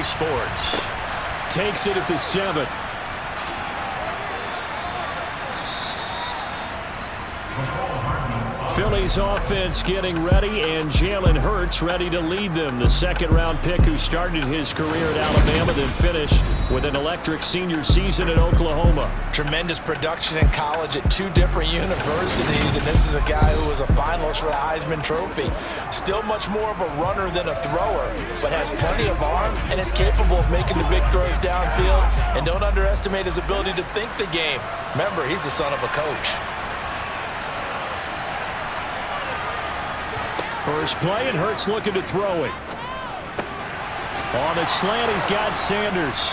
Sports. Takes it at the 7. Phillies offense getting ready, and Jalen Hurts ready to lead them. The second-round pick who started his career at Alabama, then finished with an electric senior season at Oklahoma. Tremendous production in college at 2 different universities, and this is a guy who was a finalist for the Heisman Trophy. Still much more of a runner than a thrower, but has plenty of arm and is capable of making the big throws downfield. And don't underestimate his ability to think the game. Remember, he's the son of a coach. First play, and Hurts looking to throw it. On the slant, he's got Sanders.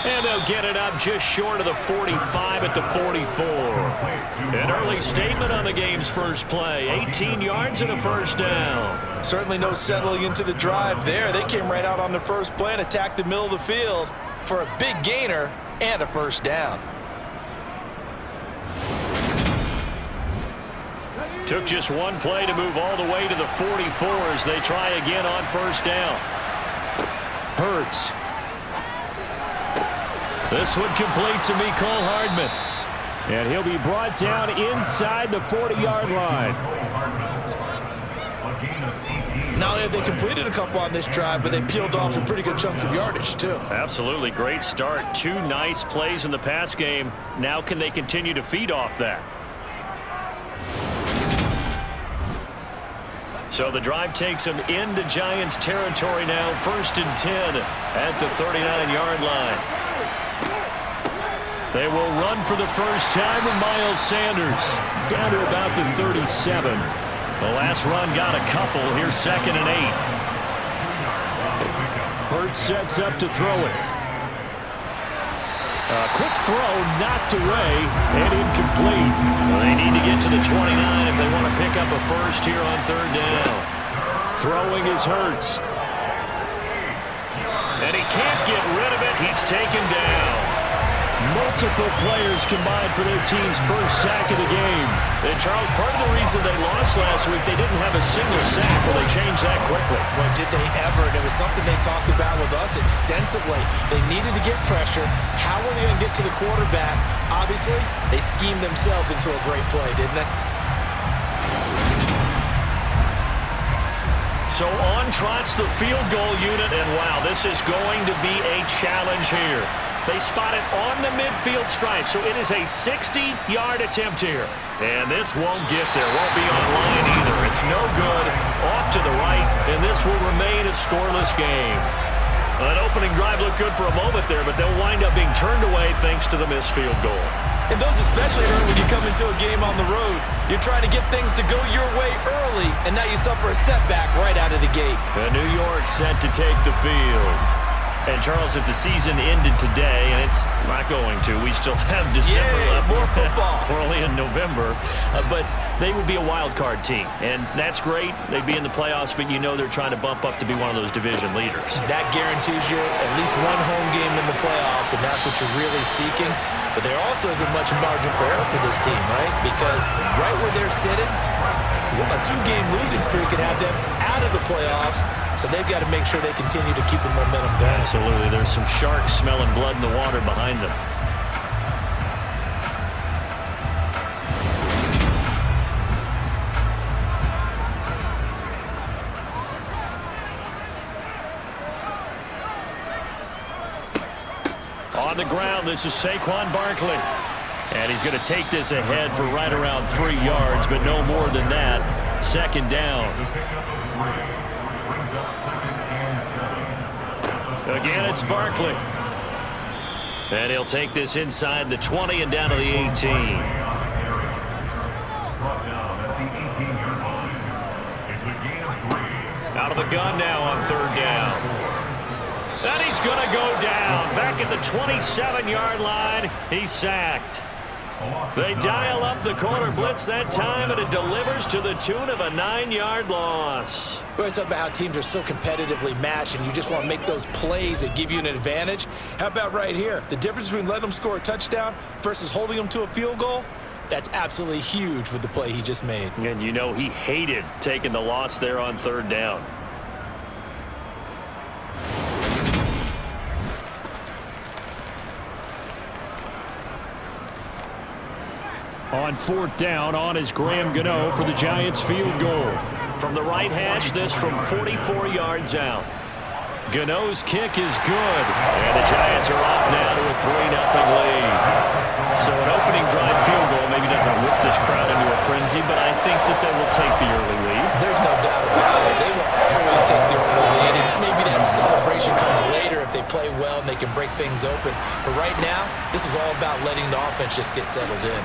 And they'll get it up just short of the 45 at the 44. An early statement on the game's first play. 18 yards and a first down. Certainly no settling into the drive there. They came right out on the first play and attacked the middle of the field for a big gainer and a first down. Took just one play to move all the way to the 44 as they try again on first down. Hurts. This one complete to Mecole Hardman. And he'll be brought down inside the 40-yard line. Not only have they completed a couple on this drive, but they peeled off some pretty good chunks of yardage, too. Absolutely. Great start. 2 nice plays in the pass game. Now can they continue to feed off that? So the drive takes them into Giants territory now. 1st and 10 at the 39-yard line. They will run for the first time with Miles Sanders down to about the 37. The last run got a couple. Here's 2nd and 8. Hurts sets up to throw it. A quick throw knocked away and incomplete. Well, they need to get to the 29 if they want to pick up a first here on 3rd down. Throwing is Hurts. And he can't get rid of it. He's taken down. Multiple players combined for their team's first sack of the game. And Charles, part of the reason they lost last week, they didn't have a single sack. Well, they changed that quickly. Boy, did they ever. And it was something they talked about with us extensively. They needed to get pressure. How were they going to get to the quarterback? Obviously, they schemed themselves into a great play, didn't they? So on trots the field goal unit, and wow, this is going to be a challenge here. They spot it on the midfield stripe, so it is a 60-yard attempt here. And this won't get there, won't be on line either. It's no good, off to the right, and this will remain a scoreless game. An opening drive looked good for a moment there, but they'll wind up being turned away thanks to the missed field goal. And those especially hurt when you come into a game on the road. You're trying to get things to go your way early, and now you suffer a setback right out of the gate. And New York set to take the field. And, Charles, if the season ended today, and it's not going to, we still have December left. More football. We're only in November. But they would be a wild card team, and that's great. They'd be in the playoffs, but you know they're trying to bump up to be one of those division leaders. That guarantees you at least one home game in the playoffs, and that's what you're really seeking. But there also isn't much margin for error for this team, right? Because right where they're sitting, a 2-game losing streak could have them out of the playoffs, so they've got to make sure they continue to keep the momentum going. Absolutely. There's some sharks smelling blood in the water behind them. On the ground, this is Saquon Barkley. And he's going to take this ahead for right around 3 yards, but no more than that. 2nd down. Again, it's Barkley. And he'll take this inside the 20 and down to the 18. Out of the gun now on 3rd down. And he's going to go down. Back at the 27-yard line. He's sacked. They dial up the corner blitz that time, and it delivers to the tune of a 9-yard loss. We always talk about how teams are so competitively matched, and you just want to make those plays that give you an advantage. How about right here? The difference between letting them score a touchdown versus holding them to a field goal, that's absolutely huge with the play he just made. And you know he hated taking the loss there on 3rd down. On 4th down, on is Graham Gano for the Giants field goal. From the right hash, this from 44 yards out. Gano's kick is good, and the Giants are off now to a 3-0 lead. So an opening drive field goal maybe doesn't whip this crowd into a frenzy, but I think that they will take the early lead. There's no doubt about it. They will always take the early lead, and maybe that celebration comes later if they play well and they can break things open. But right now, this is all about letting the offense just get settled in.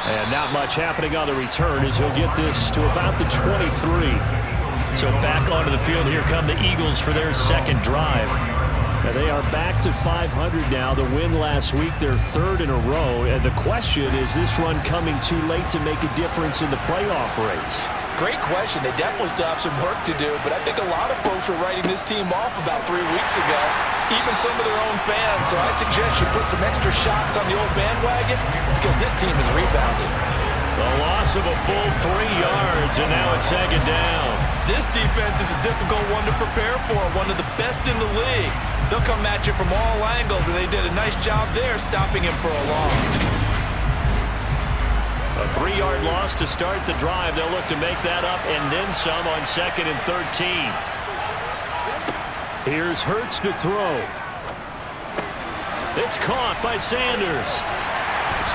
And not much happening on the return as he'll get this to about the 23. So back onto the field, here come the Eagles for their second drive. Now they are back to 500 now. The win last week, their third in a row. And the question, is this run coming too late to make a difference in the playoff race? Great question. They definitely still have some work to do, but I think a lot of folks were writing this team off about 3 weeks ago, even some of their own fans. So I suggest you put some extra shots on the old bandwagon because this team has rebounded. The loss of a full 3 yards, and now it's second down. This defense is a difficult one to prepare for, one of the best in the league. They'll come at you from all angles, and they did a nice job there stopping him for a loss. A 3-yard loss to start the drive. They'll look to make that up and then some on 2nd and 13. Here's Hurts to throw. It's caught by Sanders.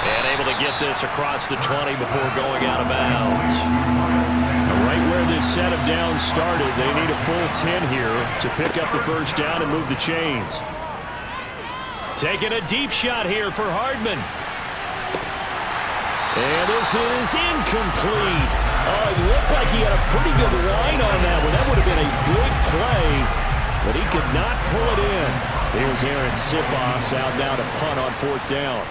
And able to get this across the 20 before going out of bounds. Right where this set of downs started, they need a full 10 here to pick up the first down and move the chains. Taking a deep shot here for Hardman. And this is incomplete. Oh, it looked like he had a pretty good line on that one. That would have been a big play, but he could not pull it in. Here's Aaron Sipos out now to punt on 4th down.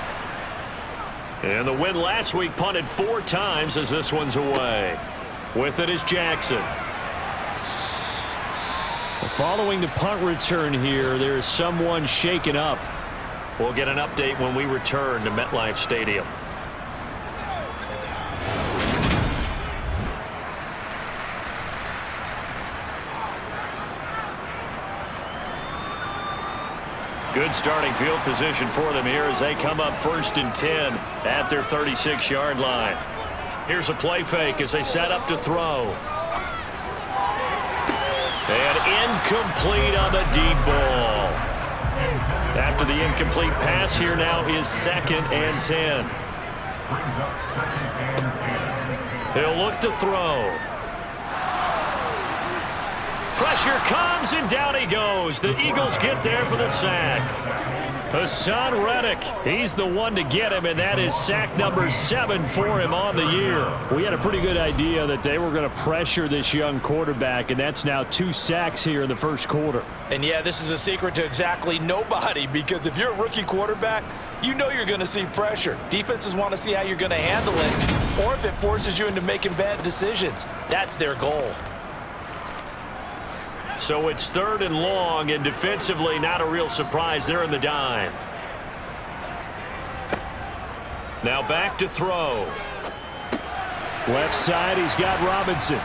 And the win last week punted 4 times as this one's away. With it is Jackson. Following the punt return here, there is someone shaken up. We'll get an update when we return to MetLife Stadium. Good starting field position for them here as they come up 1st and 10 at their 36-yard line. Here's a play fake as they set up to throw. And incomplete on the deep ball. After the incomplete pass, here now is 2nd and 10. He'll look to throw. Pressure comes, and down he goes. The Eagles get there for the sack. Hassan Reddick, he's the one to get him, and that is sack number 7 for him on the year. We had a pretty good idea that they were going to pressure this young quarterback, and that's now 2 sacks here in the first quarter. And yeah, this is a secret to exactly nobody, because if you're a rookie quarterback, you know you're going to see pressure. Defenses want to see how you're going to handle it, or if it forces you into making bad decisions. That's their goal. So it's 3rd and long, and defensively not a real surprise. They're in the dime. Now back to throw. Left side, he's got Robinson.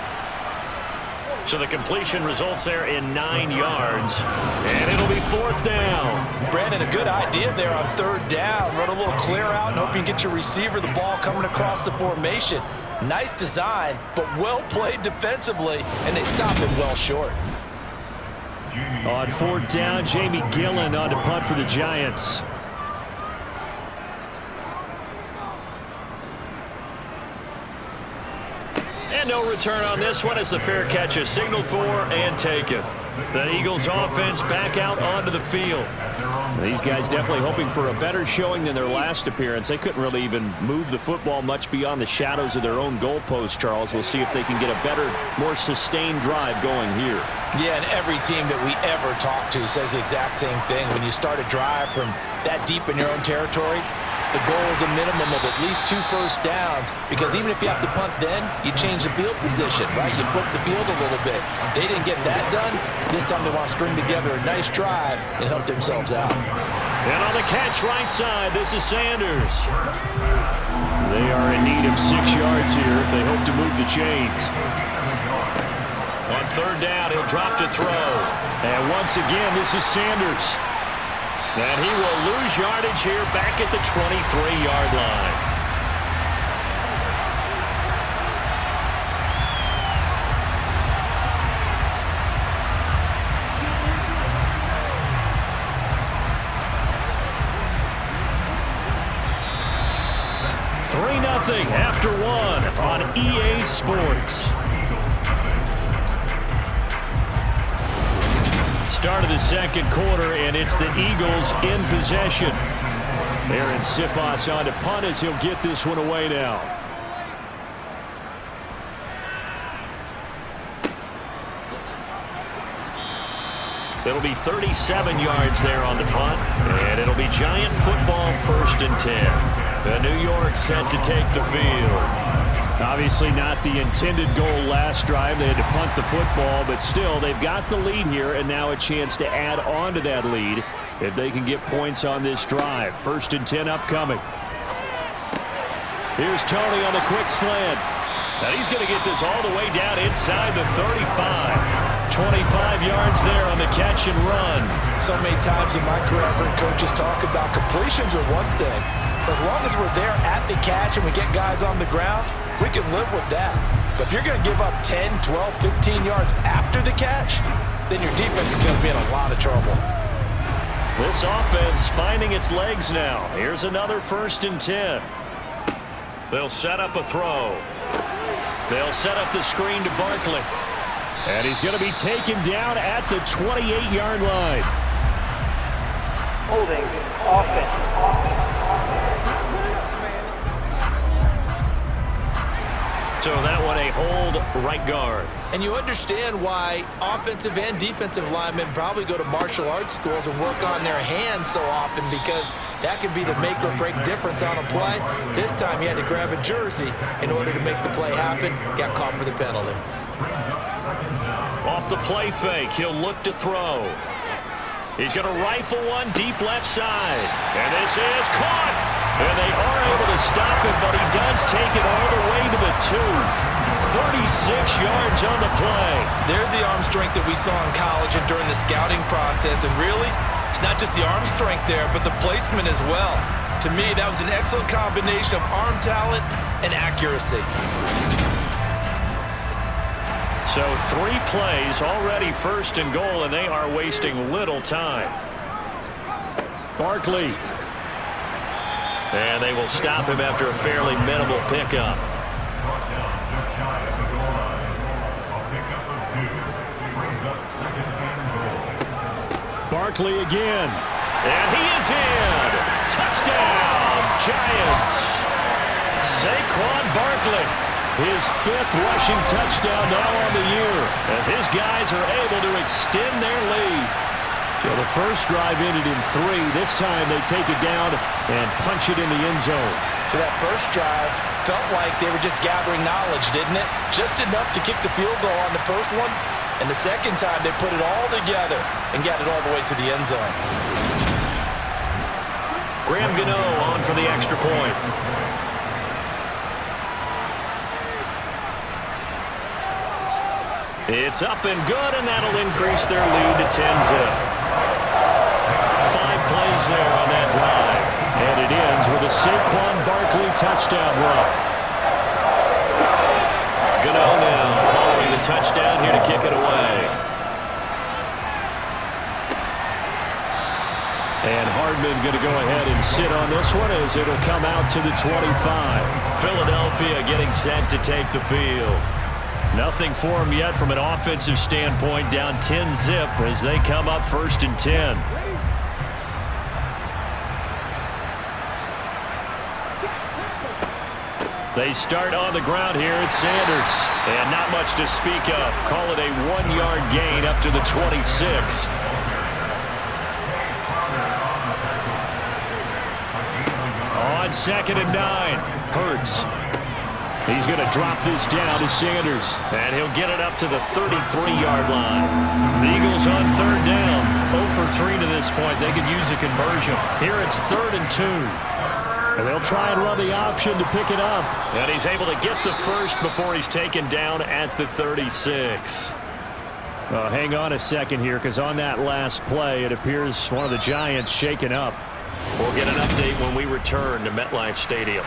So the completion results there in 9 yards, and it'll be 4th down. Brandon, a good idea there on 3rd down. Run a little clear out and hope you can get your receiver the ball coming across the formation. Nice design, but well played defensively, and they stop it well short. On 4th down, Jamie Gillen on to punt for the Giants. And no return on this one as the fair catch is signaled for and taken. The Eagles offense back out onto the field. These guys definitely hoping for a better showing than their last appearance. They couldn't really even move the football much beyond the shadows of their own goalpost, Charles. We'll see if they can get a better, more sustained drive going here. Yeah, and every team that we ever talk to says the exact same thing. When you start a drive from that deep in your own territory, the goal is a minimum of at least 2 first downs, because even if you have to punt then, you change the field position, right? You flip the field a little bit. They didn't get that done. This time they want to string together a nice drive and help themselves out. And on the catch right side, this is Sanders. They are in need of 6 yards here if they hope to move the chains. On 3rd down, he'll drop to throw. And once again, this is Sanders. And he will lose yardage here back at the 23-yard line. after one on EA Sports. Start of the second quarter, and it's the Eagles in possession. Aaron Siposs on to punt as he'll get this one away now. It'll be 37 yards there on the punt, and it'll be Giant football 1st and 10. The New York set to take the field. Obviously not the intended goal last drive. They had to punt the football, but still they've got the lead here, and now a chance to add on to that lead if they can get points on this drive. 1st and 10 upcoming. Here's Tony on the quick slant. And he's going to get this all the way down inside the 35. 25 yards there on the catch and run. So many times in my career I've heard coaches talk about completions are one thing. But as long as we're there at the catch and we get guys on the ground, we can live with that. But if you're going to give up 10, 12, 15 yards after the catch, then your defense is going to be in a lot of trouble. This offense finding its legs now. Here's another 1st and 10. They'll set up a throw. They'll set up the screen to Barkley. And he's going to be taken down at the 28-yard line. Holding offense. So that one a hold right guard. And you understand why offensive and defensive linemen probably go to martial arts schools and work on their hands so often, because that can be the make or break difference on a play. This time he had to grab a jersey in order to make the play happen. Got caught for the penalty. Off the play fake, he'll look to throw. He's going to rifle one deep left side. And this is caught. And they are able to stop him, but he does take it all the way to the 2. 36 yards on the play. There's the arm strength that we saw in college and during the scouting process. And really, it's not just the arm strength there, but the placement as well. To me, that was an excellent combination of arm talent and accuracy. So 3 plays already 1st and goal, and they are wasting little time. Barkley. And they will stop him after a fairly minimal pickup. Barkley again. And he is in. Touchdown, Giants. Saquon Barkley. His 5th rushing touchdown now on the year, as his guys are able to extend their lead. So the first drive ended in 3. This time they take it down and punch it in the end zone. So that first drive felt like they were just gathering knowledge, didn't it? Just enough to kick the field goal on the first one. And the second time they put it all together and got it all the way to the end zone. Graham Gano on for the extra point. It's up and good, and that'll increase their lead to 10-zip. 5 plays there on that drive. And it ends with a Saquon Barkley touchdown run. Gano now following the touchdown here to kick it away. And Hardman going to go ahead and sit on this one as it'll come out to the 25. Philadelphia getting set to take the field. Nothing for them yet from an offensive standpoint, down 10-zip as they come up 1st and 10. They start on the ground here at Sanders. And not much to speak of. Call it a 1-yard gain up to the 26. On 2nd and 9, Hurts. He's going to drop this down to Sanders, and he'll get it up to the 33-yard line. The Eagles on 3rd down. 0 for 3 to this point. They could use a conversion. Here it's 3rd and 2. And they'll try and run the option to pick it up. And he's able to get the first before he's taken down at the 36. Hang on a second here, because on that last play, it appears one of the Giants shaken up. We'll get an update when we return to MetLife Stadium.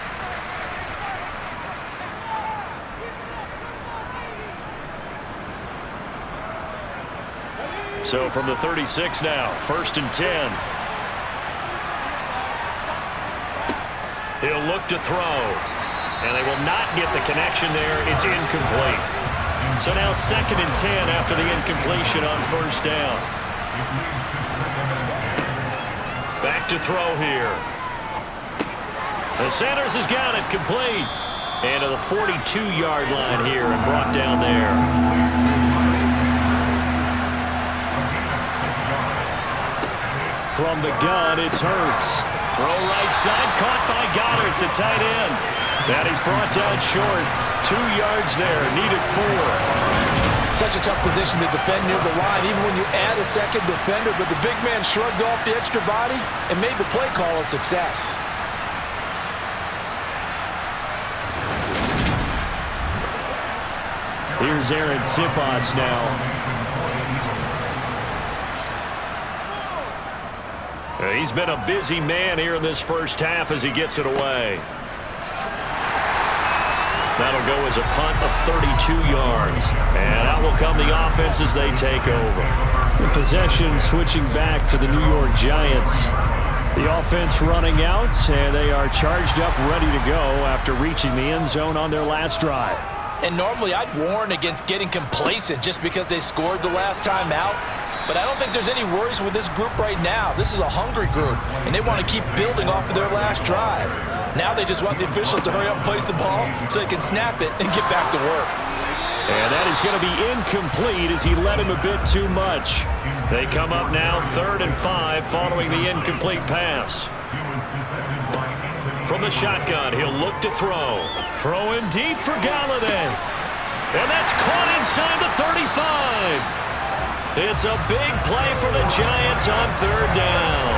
So from the 36 now, 1st and 10. He'll look to throw. And they will not get the connection there. It's incomplete. So now 2nd and 10 after the incompletion on 1st down. Back to throw here. The Sanders has got it complete. And to the 42-yard line here and brought down there. From the gun, it's Hurts. Throw right side, caught by Goddard, the tight end. And he's brought down short. 2 yards there, needed 4. Such a tough position to defend near the line, even when you add a second defender, but the big man shrugged off the extra body and made the play call a success. Here's Aaron Sipos now. He's been a busy man here in this first half as he gets it away. That'll go as a punt of 32 yards. And out will come the offense as they take over. The possession switching back to the New York Giants. The offense running out, and they are charged up, ready to go after reaching the end zone on their last drive. And normally I'd warn against getting complacent just because they scored the last time out. But I don't think there's any worries with this group right now. This is a hungry group, and they want to keep building off of their last drive. Now they just want the officials to hurry up and place the ball so they can snap it and get back to work. And that is going to be incomplete as he led him a bit too much. They come up now 3rd and 5 following the incomplete pass. From the shotgun, he'll look to throw. Throwing deep for Galladay. And that's caught inside the 35. It's a big play for the Giants on 3rd down.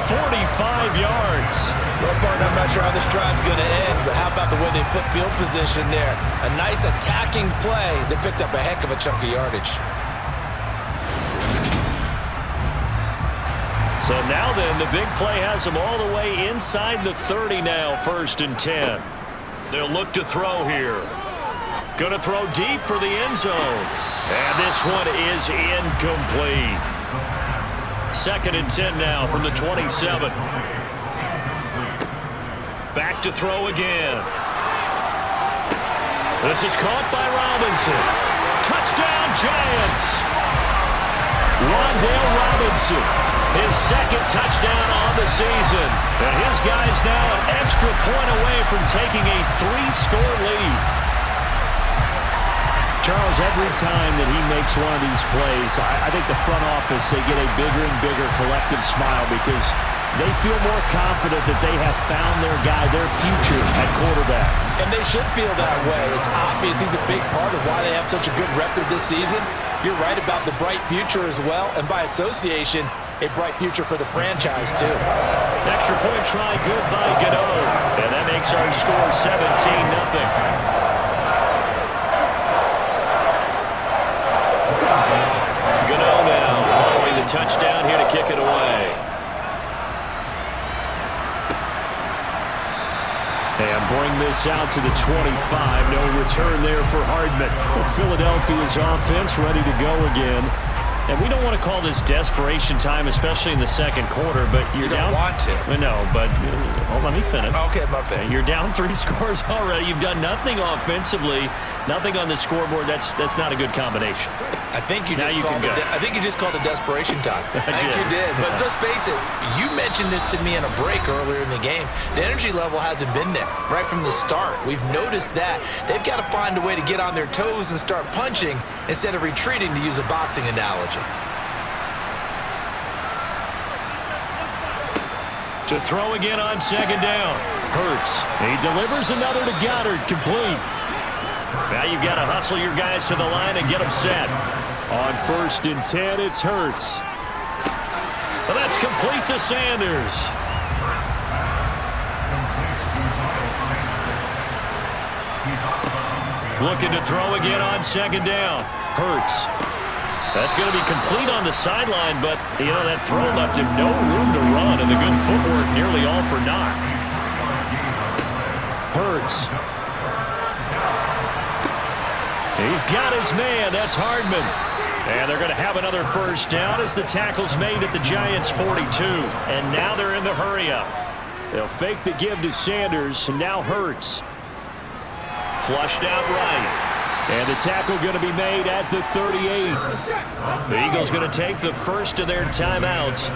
45 yards. Well, partner, I'm not sure how this drive's going to end, but how about the way they flip field position there? A nice attacking play. They picked up a heck of a chunk of yardage. So now then, the big play has them all the way inside the 30 now, 1st and 10. They'll look to throw here. Going to throw deep for the end zone. And this one is incomplete. 2nd and 10 now from the 27. Back to throw again. This is caught by Robinson. Touchdown, Giants. Wan'Dale Robinson, his 2nd touchdown on the season. And his guy's now an extra point away from taking a 3-score lead. Charles, every time that he makes one of these plays, I think the front office, they get a bigger and bigger collective smile because they feel more confident that they have found their guy, their future at quarterback. And they should feel that way. It's obvious he's a big part of why they have such a good record this season. You're right about the bright future as well, and by association, a bright future for the franchise, too. Extra point try, good by Gano. And that makes our score 17-0. Gano now following the touchdown here to kick it away. And bring this out to the 25. No return there for Hardman. Philadelphia's offense ready to go again. And we don't want to call this desperation time, especially in the 2nd quarter, but you're down. You don't want to. No, but let me finish. Okay, my bad. You're down 3 scores already. You've done nothing offensively, nothing on the scoreboard. That's not a good combination. I think you just called it desperation time. I think you did. But let's face it, you mentioned this to me in a break earlier in the game. The energy level hasn't been there right from the start. We've noticed that. They've got to find a way to get on their toes and start punching instead of retreating, to use a boxing analogy. To throw again on 2nd down. Hurts. He delivers another to Goddard, complete. Now you've got to hustle your guys to the line and get them set. On 1st and 10, it's Hurts. Well, that's complete to Sanders. Looking to throw again on 2nd down. Hurts. That's going to be complete on the sideline, but, that throw left him no room to run, and the good footwork nearly all for naught. Hurts. He's got his man. That's Hardman. And they're going to have another 1st down as the tackle's made at the Giants' 42. And now they're in the hurry-up. They'll fake the give to Sanders, and now Hurts. Flushed out right. And the tackle going to be made at the 38. The Eagles going to take the first of their timeouts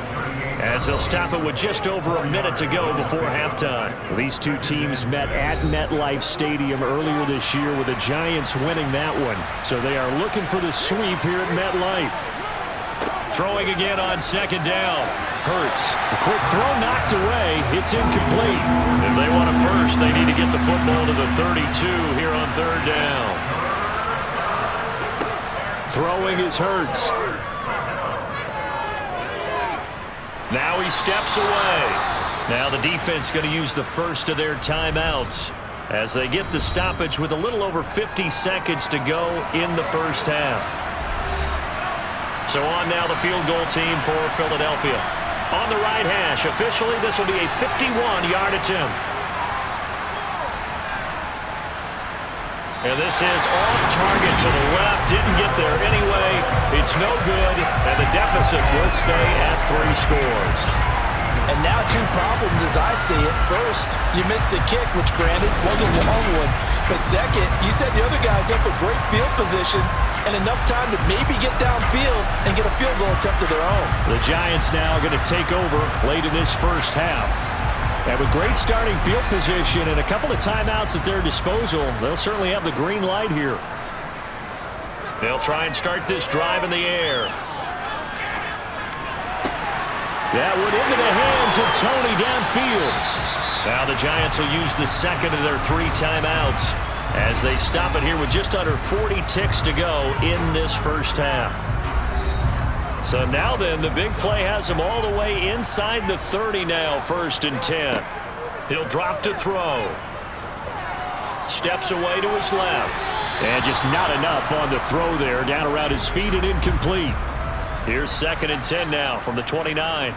as they'll stop it with just over a minute to go before halftime. These two teams met at MetLife Stadium earlier this year with the Giants winning that one. So they are looking for the sweep here at MetLife. Throwing again on second down. Hurts. A quick throw knocked away. It's incomplete. If they want a first, they need to get the football to the 32 here on third down. Throwing is Hurts. Now he steps away. Now the defense going to use the first of their timeouts as they get the stoppage with a little over 50 seconds to go in the first half. So on now the field goal team for Philadelphia. On the right hash, officially this will be a 51-yard attempt. And this is off target to the left. Didn't get there anyway. It's no good. And the deficit will stay at 3 scores. And now 2 problems as I see it. First, you missed the kick, which granted wasn't a long one. But second, you said the other guy's up a great field position and enough time to maybe get downfield and get a field goal attempt of their own. The Giants now going to take over late in this first half. And with great starting field position and a couple of timeouts at their disposal, they'll certainly have the green light here. They'll try and start this drive in the air. That went into the hands of Tony downfield. Now the Giants will use the second of their 3 timeouts as they stop it here with just under 40 ticks to go in this first half. So now then, the big play has him all the way inside the 30 now, 1st and 10. He'll drop to throw. Steps away to his left. And just not enough on the throw there, down around his feet and incomplete. Here's 2nd and 10 now from the 29.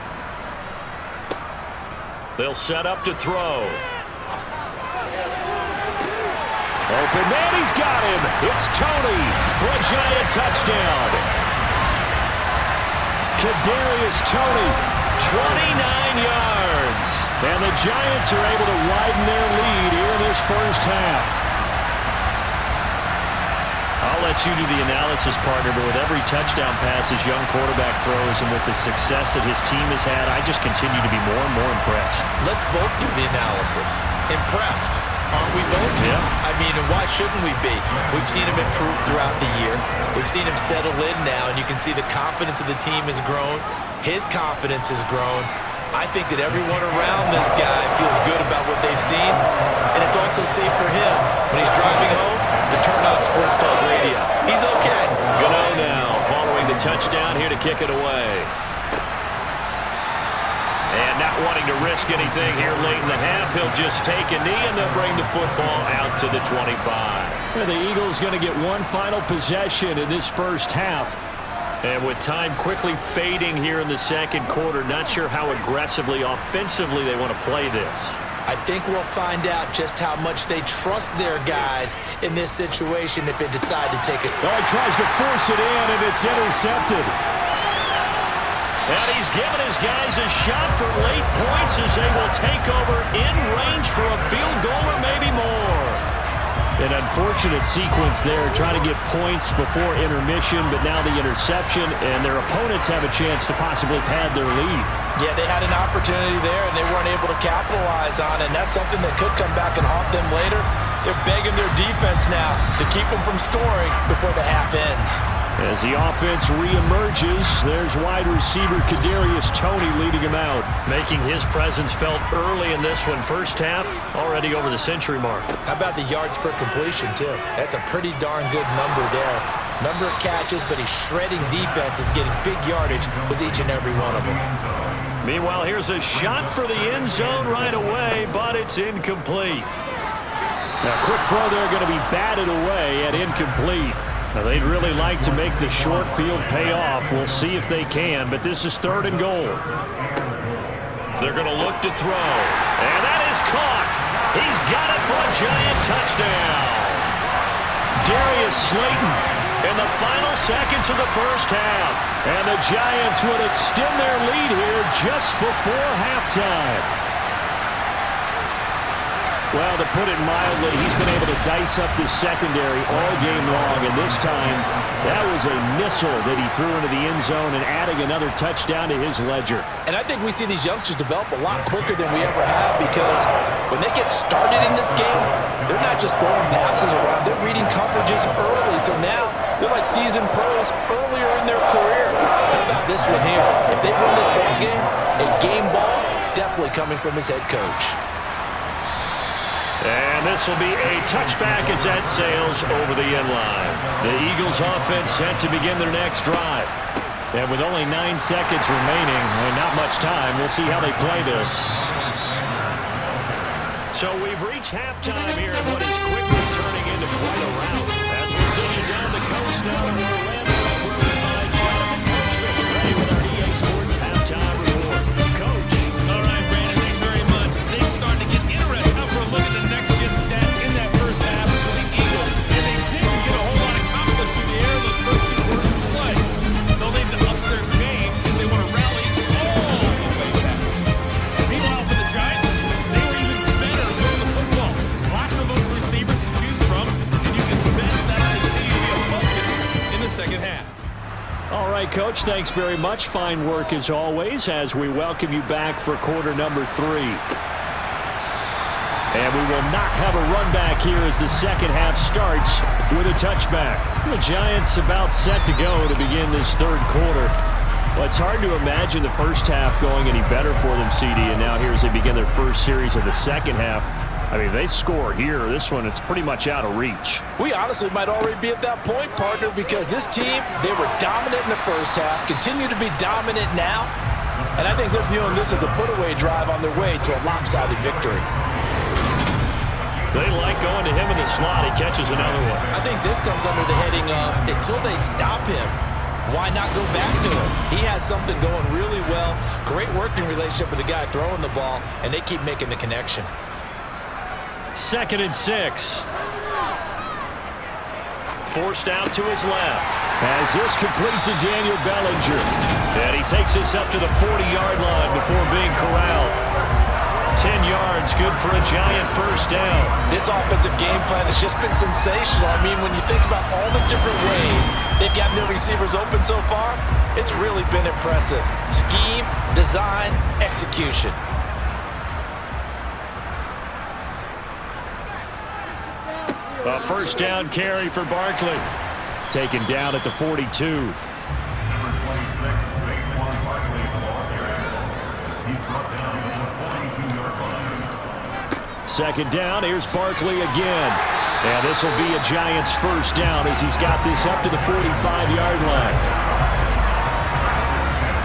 They'll set up to throw. Open man, he's got him. It's Tony for a Giant touchdown. Kadarius Toney, 29 yards. And the Giants are able to widen their lead here in this first half. I'll let you do the analysis, partner, but with every touchdown pass his young quarterback throws and with the success that his team has had, I just continue to be more and more impressed. Let's both do the analysis. Impressed. Aren't we both? Yeah. I mean, and why shouldn't we be? We've seen him improve throughout the year. We've seen him settle in now, and you can see the confidence of the team has grown. His confidence has grown. I think that everyone around this guy feels good about what they've seen, and it's also safe for him when he's driving home to turn on Sports Talk Radio. He's okay. Gano now following the touchdown here to kick it away. And not wanting to risk anything here late in the half, he'll just take a knee and they'll bring the football out to the 25. And the Eagles going to get one final possession in this first half. And with time quickly fading here in the second quarter, not sure how aggressively, offensively they want to play this. I think we'll find out just how much they trust their guys in this situation if they decide to take it. Oh, he tries to force it in, and it's intercepted. And he's given his guys a shot for late points as they will take over in range for a field goal or maybe more. An unfortunate sequence there, trying to get points before intermission, but now the interception, and their opponents have a chance to possibly pad their lead. Yeah, they had an opportunity there, and they weren't able to capitalize on it, and that's something that could come back and haunt them later. They're begging their defense now to keep them from scoring before the half ends. As the offense reemerges, there's wide receiver Kadarius Toney leading him out. Making his presence felt early in this one. First half, already over the century mark. How about the yards per completion, too? That's a pretty darn good number there. Number of catches, but he's shredding defenses, getting big yardage with each and every one of them. Meanwhile, here's a shot for the end zone right away, but it's incomplete. Now, quick throw there going to be batted away at incomplete. Now, they'd really like to make the short field pay off. We'll see if they can, but this is 3rd and goal. They're going to look to throw, and that is caught. He's got it for a Giant touchdown. Darius Slayton in the final seconds of the first half. And the Giants would extend their lead here just before halftime. Well, to put it mildly, he's been able to dice up this secondary all game long, and this time that was a missile that he threw into the end zone and adding another touchdown to his ledger. And I think we see these youngsters develop a lot quicker than we ever have, because when they get started in this game, they're not just throwing passes around, they're reading coverages early. So now they're like seasoned pros earlier in their career. How about this one here? If they win this ball game, a game ball definitely coming from his head coach. And this will be a touchback as that sails over the end line. The Eagles offense set to begin their next drive. And with only 9 seconds remaining, and not much time, we'll see how they play this. So we've reached halftime here in what is quickly turning into quite a rout. As we send you down the coast now to Orlando, that's where we find Jonathan Coachman ready with our EA Sports halftime report. Coach. All right, Brandon, thanks very much. Things starting to get interesting. Now for a look at the next-gen stats in that first half for the Eagles. And they didn't get a whole lot accomplished through the air those first 2 quarters of play. They'll need to up their game if they want to rally all the way back. Meanwhile, for the Giants, they were even better throwing the football. Lots of open receivers to choose from, and you can bet that'll continue to be a focus in the second half. All right, Coach, thanks very much. Fine work as always as we welcome you back for quarter number 3. And we will not have a run back here as the second half starts with a touchback. The Giants about set to go to begin this third quarter. Well, it's hard to imagine the first half going any better for them, CD, and now here as they begin their first series of the second half. I mean, they score here. This one, it's pretty much out of reach. We honestly might already be at that point, partner, because this team, they were dominant in the first half, continue to be dominant now, and I think they're viewing this as a put-away drive on their way to a lopsided victory. They like going to him in the slot. He catches another one. I think this comes under the heading of, until they stop him, why not go back to him? He has something going really well, great working relationship with the guy throwing the ball, and they keep making the connection. 2nd and 6. Forced out to his left. As this complete to Daniel Bellinger. And he takes this up to the 40-yard line before being corralled. 10 yards, good for a Giant first down. This offensive game plan has just been sensational. I mean, when you think about all the different ways they've gotten their receivers open so far, it's really been impressive. Scheme, design, execution. A first down carry for Barkley. Taken down at the 42. Second down, here's Barkley again. And this will be a Giants first down as he's got this up to the 45-yard line.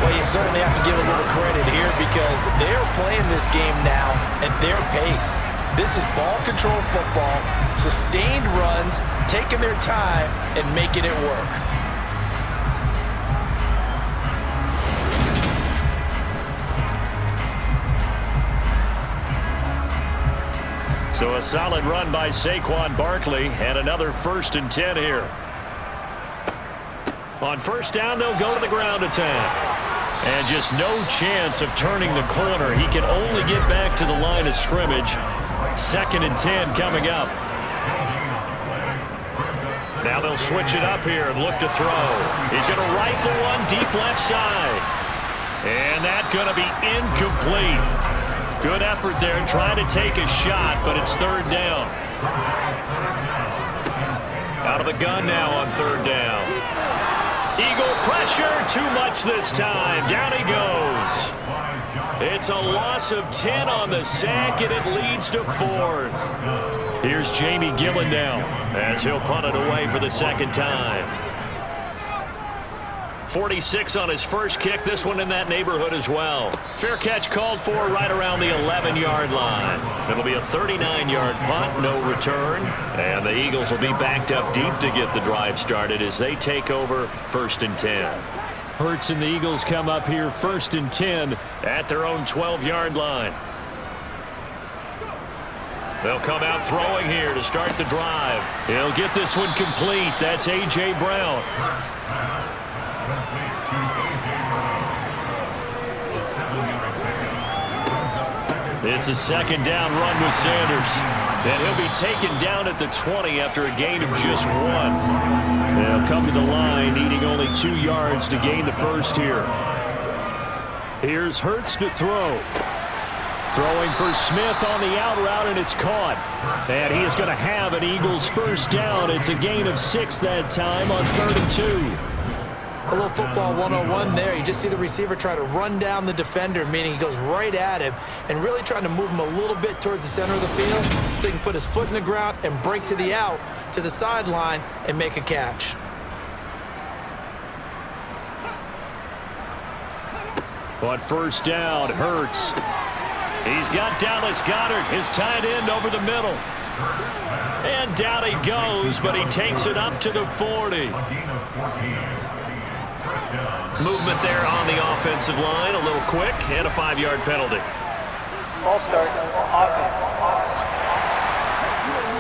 Well, you certainly have to give a little credit here because they're playing this game now at their pace. This is ball control football, sustained runs, taking their time and making it work. So a solid run by Saquon Barkley and another 1st and 10 here. On first down, they'll go to the ground attack. And just no chance of turning the corner. He can only get back to the line of scrimmage. 2nd and 10 coming up. Now they'll switch it up here and look to throw. He's going to rifle one deep left side. And that's going to be incomplete. Good effort there trying to take a shot, but it's 3rd down. Out of the gun now on 3rd down. Eagle pressure, too much this time. Down he goes. It's a loss of 10 on the sack, and it leads to 4th. Here's Jamie Gillen now as he'll punt it away for the 2nd time. 46 on his first kick. This one in that neighborhood as well. Fair catch called for right around the 11-yard line. It'll be a 39-yard punt, no return. And the Eagles will be backed up deep to get the drive started as they take over 1st and 10. Hurts and the Eagles come up here 1st and 10 at their own 12-yard line. They'll come out throwing here to start the drive. He'll get this one complete. That's A.J. Brown. It's a second down run with Sanders. And he'll be taken down at the 20 after a gain of just 1. They'll come to the line, needing only 2 yards to gain the first here. Here's Hurts to throw. Throwing for Smith on the out route, and it's caught. And he is going to have an Eagles first down. It's a gain of 6 that time on 3rd and 2. A little football 101 there. You just see the receiver try to run down the defender, meaning he goes right at him and really trying to move him a little bit towards the center of the field so he can put his foot in the ground and break to the out, to the sideline, and make a catch. But first down, Hurts. He's got Dallas Goedert, his tight end, over the middle. And down he goes, but he takes it up to the 40. Movement there on the offensive line, a little quick, and a 5-yard penalty. Ball start, offense.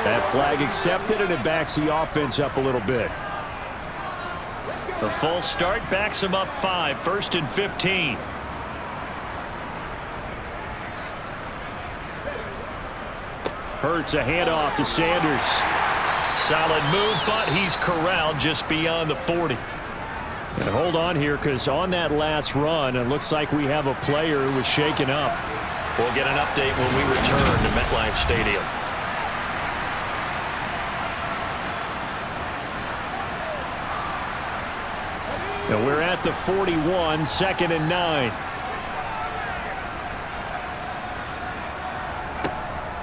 That flag accepted, and it backs the offense up a little bit. The false start backs him up 5, 1st and 15. Hurts a handoff to Sanders. Solid move, but he's corralled just beyond the 40. And hold on here, because on that last run, it looks like we have a player who was shaken up. We'll get an update when we return to MetLife Stadium. And we're at the 41, 2nd and 9.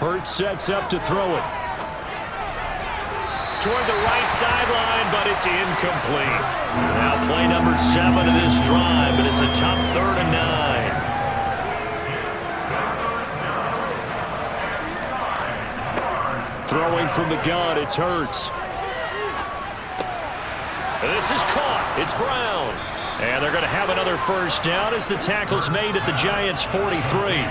Hurts sets up to throw it. Toward the right sideline, but it's incomplete. Now play number 7 of this drive, but it's a tough 3rd and 9. Throwing from the gun, it's Hurts. This is caught. It's Brown. And they're going to have another first down as the tackle's made at the Giants' 43.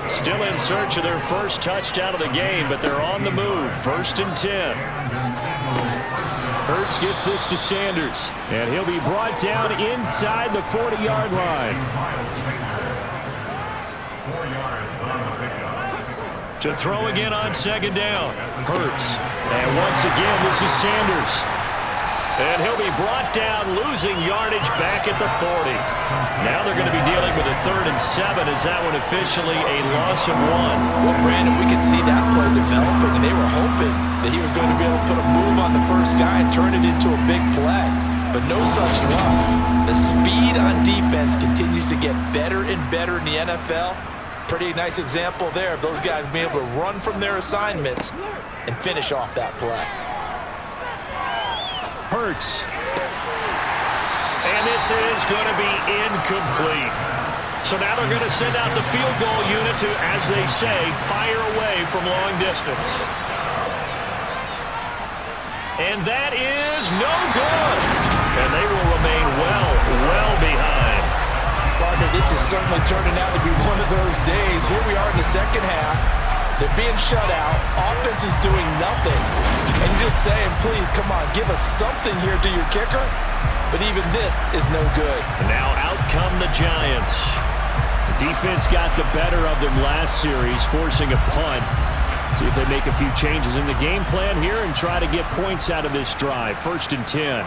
Still in search of their first touchdown of the game, but they're on the move. 1st and 10. Hurts gets this to Sanders, and he'll be brought down inside the 40-yard line. To throw again on 2nd down. Hurts. And once again, this is Sanders. And he'll be brought down, losing yardage back at the 40. Now they're going to be dealing with a 3rd and 7. Is that one officially a loss of 1? Well, Brandon, we could see that play developing, and they were hoping that he was going to be able to put a move on the first guy and turn it into a big play. But no such luck. The speed on defense continues to get better and better in the NFL. Pretty nice example there of those guys being able to run from their assignments and finish off that play. Hurts. And this is going to be incomplete. So now they're going to send out the field goal unit to, as they say, fire away from long distance. And that is no good. And they will remain well behind. Partner, this is certainly turning out to be one of those days. Here we are in the second half. They're being shut out. Offense is doing nothing. And you're just saying, please, come on, give us something here to your kicker. But even this is no good. Now out come the Giants. Defense got the better of them last series, forcing a punt. See if they make a few changes in the game plan here and try to get points out of this drive. 1st and 10.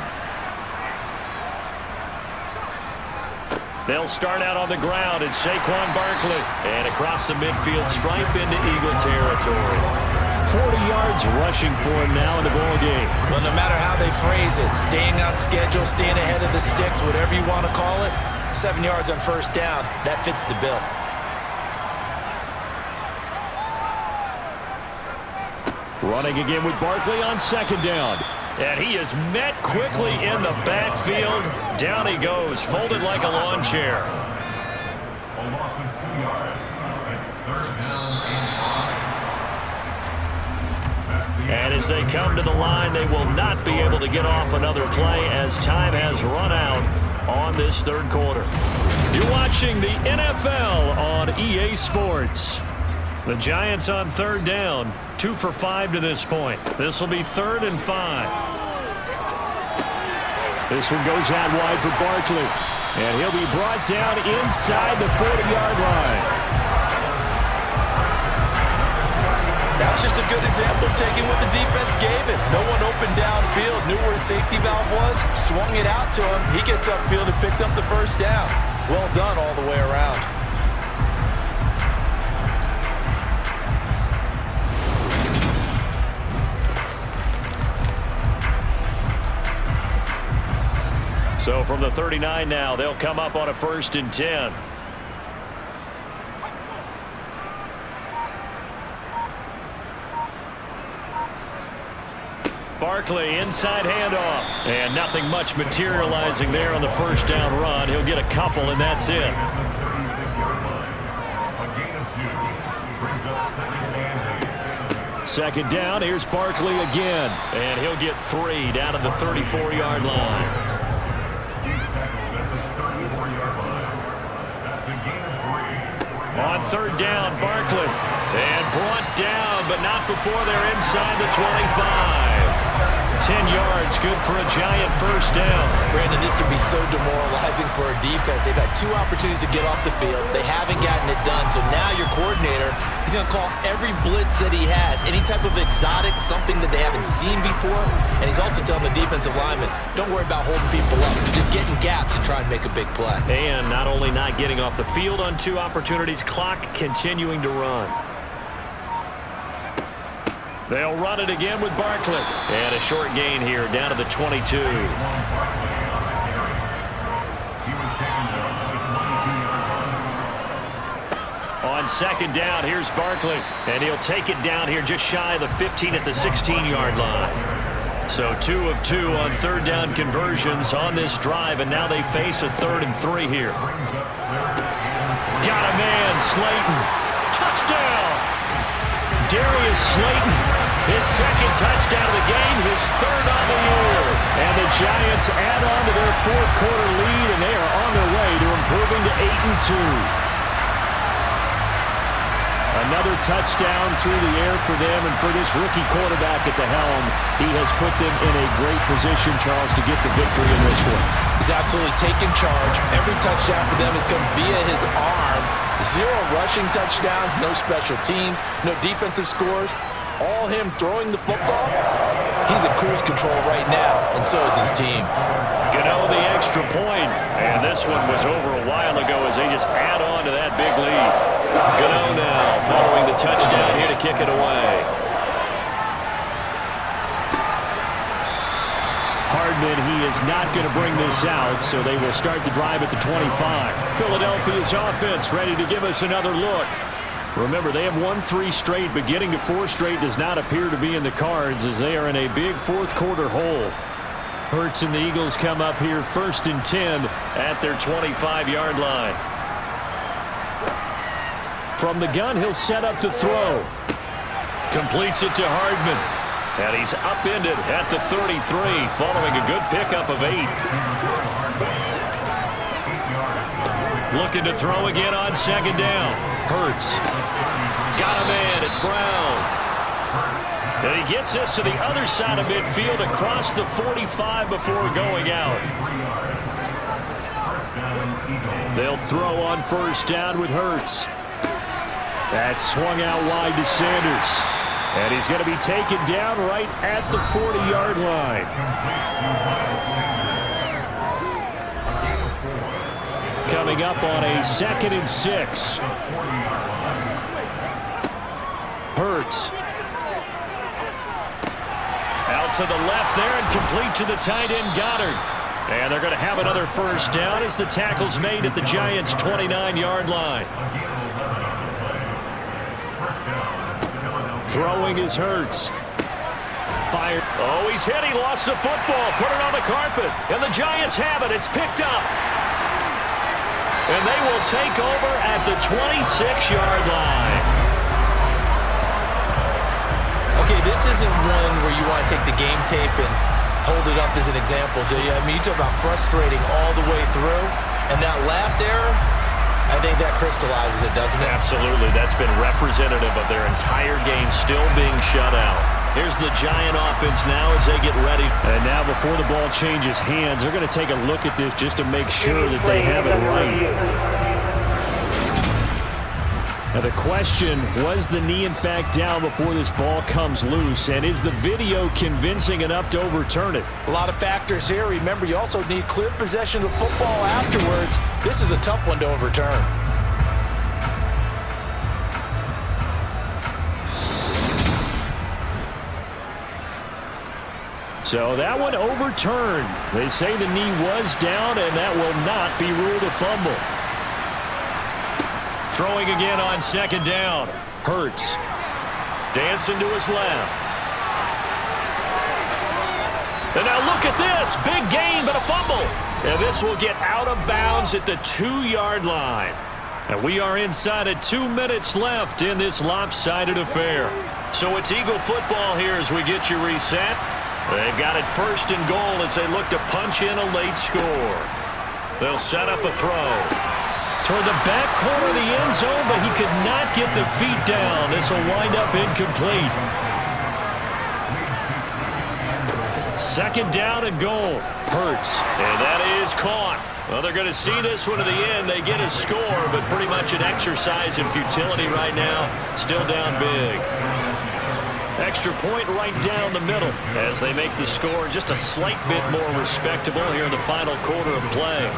They'll start out on the ground. It's Saquon Barkley. And across the midfield stripe into Eagle territory. 40 yards rushing for him now in the ball game. Well, no matter how they phrase it, staying on schedule, staying ahead of the sticks, whatever you want to call it, 7 yards on first down, that fits the bill. Running again with Barkley on 2nd down. And he is met quickly in the backfield. Down he goes, folded like a lawn chair. And as they come to the line, they will not be able to get off another play as time has run out on this 3rd quarter. You're watching the NFL on EA Sports. The Giants on 3rd down, 2 for 5 to this point. This will be 3rd and 5. This one goes out wide for Barkley. And he'll be brought down inside the 40-yard line. was just a good example of taking what the defense gave him. No one open downfield, knew where his safety valve was, swung it out to him. He gets upfield and picks up the first down. Well done all the way around. So from the 39 now, they'll come up on a 1st and 10. Barkley, inside handoff. And nothing much materializing there on the first down run. He'll get a couple, and that's it. Second down, here's Barkley again. And he'll get 3 down to the 34-yard line. On 3rd down, Barkley. And brought down, but not before they're inside the 25. 10 yards, good for a Giant first down. Brandon, this can be so demoralizing for a defense. They've had 2 opportunities to get off the field. They haven't gotten it done. So now your coordinator, he's going to call every blitz that he has, any type of exotic, something that they haven't seen before. And he's also telling the defensive lineman, don't worry about holding people up. Just get in gaps and try and make a big play. And not only not getting off the field on 2 opportunities, clock continuing to run. They'll run it again with Barkley. And a short gain here down to the 22. On 2nd down, here's Barkley. And he'll take it down here just shy of the 15 at the 16-yard line. So 2 of 2 on 3rd down conversions on this drive. And now they face a 3rd and 3 here. Got a man, Slayton. Touchdown! Darius Slayton, his 2nd touchdown of the game, his 3rd on the year. And the Giants add on to their 4th quarter lead, and they are on their way to improving to 8-2. Another touchdown through the air for them, and for this rookie quarterback at the helm, he has put them in a great position, Charles, to get the victory in this one. He's absolutely taken charge. Every touchdown for them has come via his arm. 0 rushing touchdowns, no special teams, no defensive scores. All him throwing the football. He's in cruise control right now, and so is his team. Gano the extra point, and this one was over a while ago as they just add on to that big lead. Gano now following the touchdown here to kick it away. Hardman, he is not going to bring this out, so they will start the drive at the 25. Philadelphia's offense ready to give us another look. Remember, they have won 3 straight, but getting to 4 straight does not appear to be in the cards as they are in a big 4th quarter hole. Hurts and the Eagles come up here 1st and 10 at their 25-yard line. From the gun, he'll set up to throw. Completes it to Hardman. And he's upended at the 33 following a good pickup of 8. Looking to throw again on 2nd down. Hurts. Got a man. It's Brown. And he gets this to the other side of midfield across the 45 before going out. They'll throw on 1st down with Hurts. That's swung out wide to Sanders. And he's going to be taken down right at the 40-yard line. Coming up on a 2nd and 6. Hurts. Out to the left there and complete to the tight end Goddard. And they're going to have another 1st down as the tackle's made at the Giants' 29-yard line. Throwing is Hurts. Fired. Oh, he's hit. He lost the football. Put it on the carpet. And the Giants have it. It's picked up. And they will take over at the 26-yard line. Okay, this isn't one where you want to take the game tape and hold it up as an example, do you? I mean, you talk about frustrating all the way through. And that last error, I think that crystallizes it, doesn't it? Absolutely. That's been representative of their entire game still being shut out. Here's the Giant offense now as they get ready. And now before the ball changes hands, they're going to take a look at this just to make sure that they have it right. Now the question, was the knee in fact down before this ball comes loose? And is the video convincing enough to overturn it? A lot of factors here. Remember, you also need clear possession of football afterwards. This is a tough one to overturn. So that one overturned. They say the knee was down, and that will not be ruled a fumble. Throwing again on second down. Hurts. Dancing to his left. And now look at this. Big gain, but a fumble. And this will get out of bounds at the 2-yard line. And we are inside of 2 minutes left in this lopsided affair. So it's Eagle football here as we get you reset. They've got it first and goal as they look to punch in a late score. They'll set up a throw. Toward the back corner of the end zone, but he could not get the feet down. This will wind up incomplete. Second down and goal. Hurts. And that is caught. Well, they're going to see this one to the end. They get a score, but pretty much an exercise in futility right now. Still down big. Extra point right down the middle as they make the score just a slight bit more respectable here in the final quarter of play.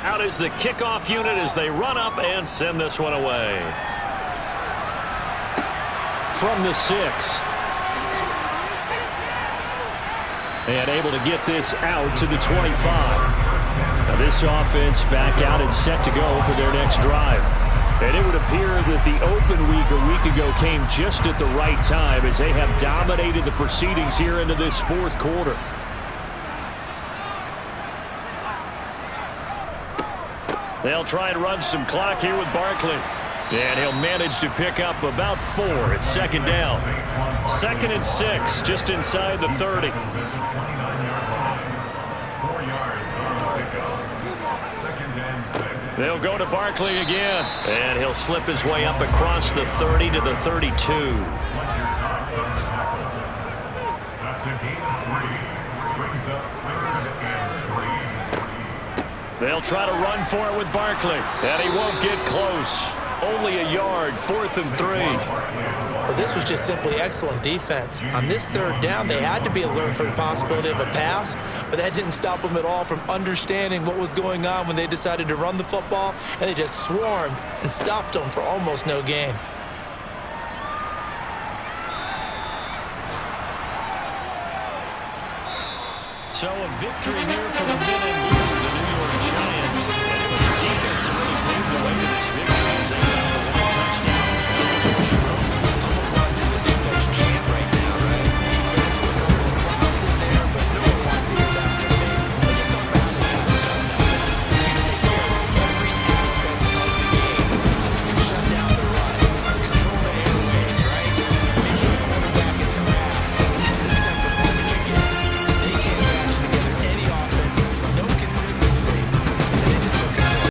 Out is the kickoff unit as they run up and send this one away. From the 6. And able to get this out to the 25. Now this offense back out and set to go for their next drive. And it would appear that the open week a week ago came just at the right time as they have dominated the proceedings here into this fourth quarter. They'll try and run some clock here with Barkley. And he'll manage to pick up about 4 at second down. 2nd and 6, just inside the 30. They'll go to Barkley again. And he'll slip his way up across the 30 to the 32. They'll try to run for it with Barkley. And he won't get close. Only a yard, 4th and 3. Well, this was just simply excellent defense. On this third down, they had to be alert for the possibility of a pass, but that didn't stop them at all from understanding what was going on when they decided to run the football, and they just swarmed and stuffed them for almost no gain. So a victory here for the men in blue, the New York Giants.